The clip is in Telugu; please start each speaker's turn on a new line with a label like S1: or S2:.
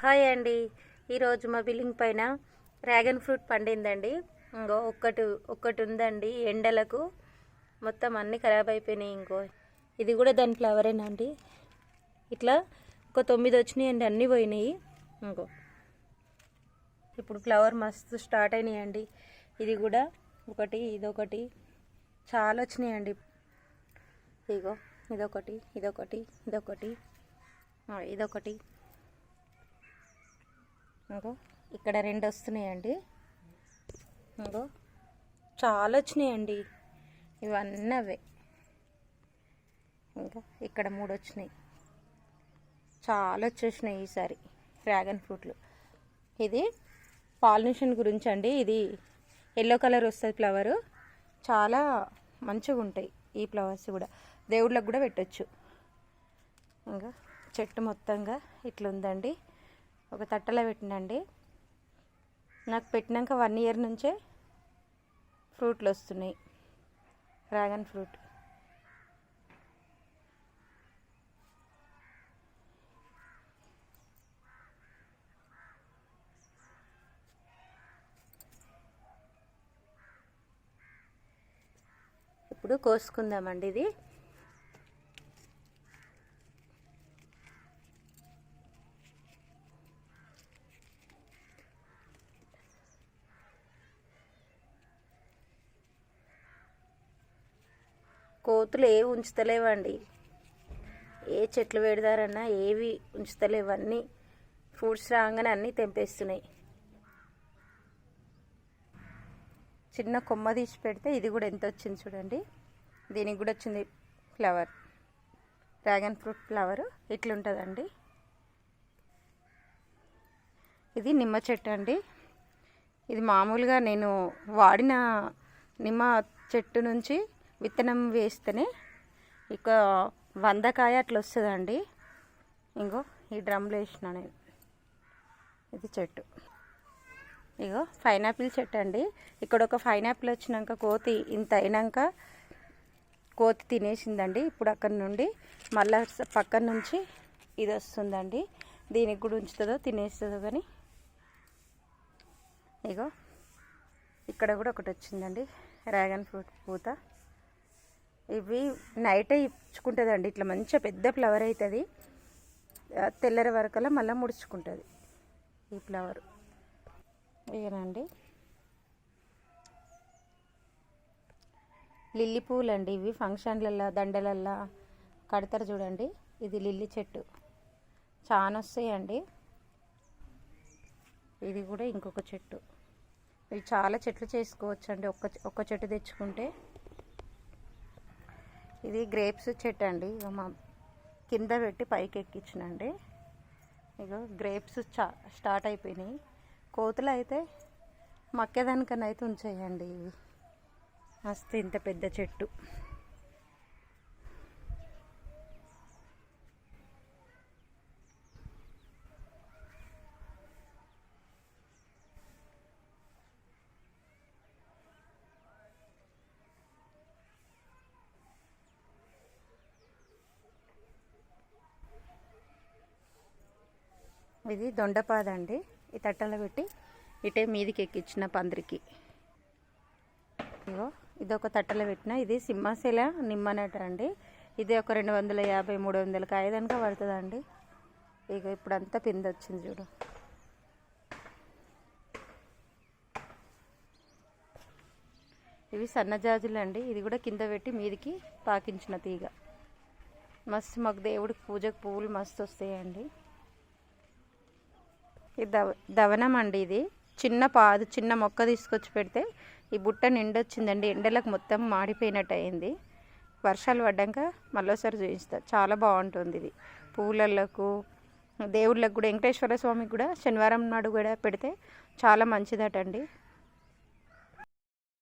S1: హాయ్ అండి. ఈరోజు మా బిల్డింగ్ పైన డ్రాగన్ ఫ్రూట్ పండిందండి. ఇంకో ఒక్కటి ఉందండి. ఎండలకు మొత్తం అన్నీ ఖరాబ్ అయిపోయినాయి. ఇది కూడా దాని ఫ్లవరేనండి. ఇట్లా ఒక 9 వచ్చినాయండి, అన్నీ పోయినాయి. ఇప్పుడు ఫ్లవర్ మస్తు స్టార్ట్ అయినాయండి. ఇది కూడా ఒకటి, ఇదొకటి, చాలా వచ్చినాయండి. ఇదొకటి, ఇదొకటి, ఇదొకటి, ఇదొకటి, ఇక్కడ 2 వస్తున్నాయండి. చాలా వచ్చినాయండి. ఇవన్నీ అవే. ఇంకా ఇక్కడ 3 వచ్చినాయి. చాలా వచ్చేసినాయి ఈసారి డ్రాగన్ ఫ్రూట్లు. ఇది పాలినేషన్ గురించి అండి. ఇది ఎల్లో కలర్ వస్తుంది ఫ్లవరు. చాలా మంచిగా ఉంటాయి ఈ ఫ్లవర్స్ కూడా. దేవుళ్ళకు కూడా పెట్టచ్చు. ఇంకా చెట్టు మొత్తంగా ఇట్లా ఉందండి. ఒక తట్టలో పెట్టినండి. నాకు పెట్టినాక 1 ఇయర్ నుంచే ఫ్రూట్లు వస్తున్నాయి, డ్రాగన్ ఫ్రూట్. ఇప్పుడు కోసుకుందామండి. ఇది కోతులు ఏవి ఉంచుతలేవండి. ఏ చెట్లు పెడతారన్నా ఏవి ఉంచుతలేవు. అన్నీ ఫ్రూట్స్ రాగానే అన్నీ తెంపేస్తున్నాయి. చిన్న కొమ్మ తీసి పెడితే ఇది కూడా ఎంత వచ్చింది చూడండి. దీనికి కూడా వచ్చింది ఫ్లవర్. డ్రాగన్ ఫ్రూట్ ఫ్లవర్ ఇట్లుంటుందండి. ఇది నిమ్మ చెట్టు అండి. ఇది మామూలుగా నేను వాడిన నిమ్మ చెట్టు నుంచి విత్తనం వేస్తేనే ఇక 100 కాయ అట్లా వస్తుందండి. ఈ డ్రమ్లో వేసిన నేను. ఇది చెట్టు. పైనాపిల్ చెట్టు అండి. ఇక్కడ ఒక పైనాపిల్ వచ్చినాక కోతి ఇంత అయినాక కోతి తినేసిందండి. ఇప్పుడు అక్కడ నుండి మళ్ళా పక్కన నుంచి ఇది వస్తుందండి. దీనికి కూడా ఉంచుతుందో తినేస్తుందో కానీ. ఇక్కడ కూడా ఒకటి వచ్చిందండి డ్రాగన్ ఫ్రూట్ పూత. ఇవి నైటే ఇచ్చుకుంటుందండి. ఇట్లా మంచిగా పెద్ద ఫ్లవర్ అవుతుంది. తెల్లరి వరకల్లా మళ్ళీ ముడుచుకుంటుంది ఈ ఫ్లవర్. ఇదేనండి లిల్లీ పువ్వులు అండి. ఇవి ఫంక్షన్లల్లో దండలల్లో కడతారు చూడండి. ఇది లిల్లీ చెట్టు. చాలా వస్తాయండి. ఇది కూడా ఇంకొక చెట్టు. ఇవి చాలా చెట్లు చేసుకోవచ్చు అండి ఒక్క చెట్టు తెచ్చుకుంటే. ఇది గ్రేప్స్ చెట్టు అండి. మా కింద పెట్టి పైకి ఎక్కించినండి. గ్రేప్స్ స్టార్ట్ అయిపోయినాయి. కోతులు అయితే మక్కేదానికన్నా అయితే ఉంచేయండి. ఇవి మస్తు ఇంత పెద్ద చెట్టు. ఇది దొండపాద అండి. ఈ తట్టలో పెట్టి ఇటే మీదికి ఎక్కించిన పందిరికి. ఇదొక తట్టలో పెట్టిన. ఇది సింహాశీల నిమ్మనట అండి. ఇది ఒక 250, 300 కాయ దానిక పడుతుందండి. ఇప్పుడంతా పిండి వచ్చింది చూడు. ఇవి సన్నజాజులు అండి. ఇది కూడా కింద పెట్టి మీదికి పాకించిన తీగ. మస్తు మాకు దేవుడికి పూజకు పువ్వులు మస్తు వస్తాయండి. ఇది దవనం అండి. ఇది చిన్న మొక్క తీసుకొచ్చి పెడితే ఈ బుట్ట నిండొచ్చిందండి. ఎండలకు మొత్తం మాడిపోయినట్టు అయింది. వర్షాలు పడ్డాక మళ్ళీసారి చూపిస్తారు. చాలా బాగుంటుంది ఇది. పూలలకు దేవుళ్ళకు కూడా, వెంకటేశ్వర స్వామికి కూడా శనివారం నాడు కూడా పెడితే చాలా మంచిదటండి.